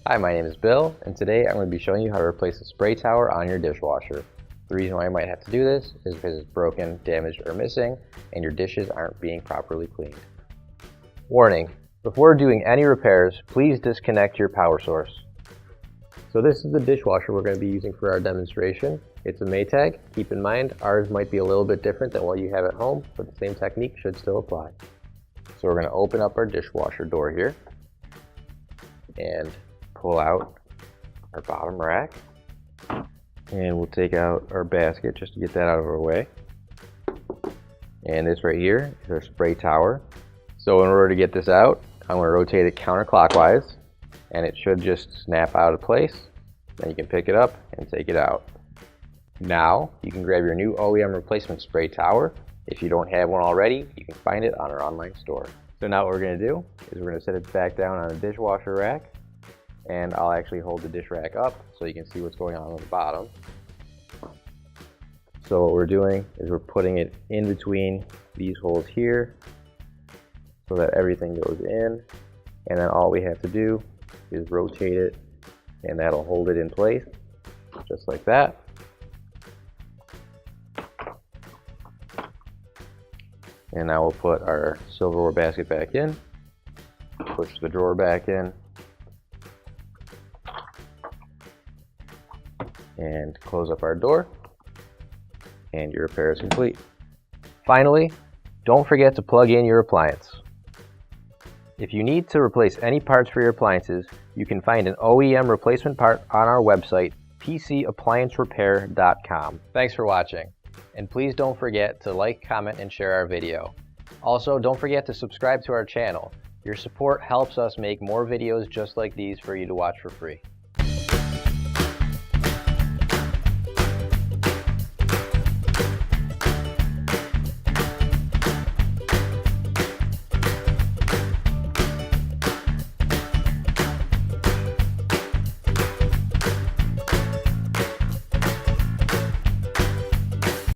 Hi, my name is Bill, and today I'm going to be showing you how to replace a spray tower on your dishwasher. The reason why you might have to do this is because it's broken, damaged, or missing, and your dishes aren't being properly cleaned. Warning: before doing any repairs, please disconnect your power source. So this is the dishwasher we're going to be using for our demonstration. It's a Maytag. Keep in mind, ours might be a little bit different than what you have at home, but the same technique should still apply. So we're going to open up our dishwasher door here and pull out our bottom rack, and we'll take out our basket just to get that out of our way. And this right here is our spray tower. So in order to get this out, I'm going to rotate it counterclockwise, and it should just snap out of place. Then you can pick it up and take it out. Now you can grab your new OEM replacement spray tower. If you don't have one already, you can find it on our online store. So now what we're going to do is we're going to set it back down on the dishwasher rack, and I'll actually hold the dish rack up so you can see what's going on the bottom. So what we're doing is we're putting it in between these holes here so that everything goes in, and then all we have to do is rotate it, and that'll hold it in place just like that. And now we'll put our silverware basket back in, push the drawer back in, and close up our door, and your repair is complete. Finally, don't forget to plug in your appliance. If you need to replace any parts for your appliances, you can find an OEM replacement part on our website, PCApplianceRepair.com. Thanks for watching, and please don't forget to like, comment, and share our video. Also, don't forget to subscribe to our channel. Your support helps us make more videos just like these for you to watch for free.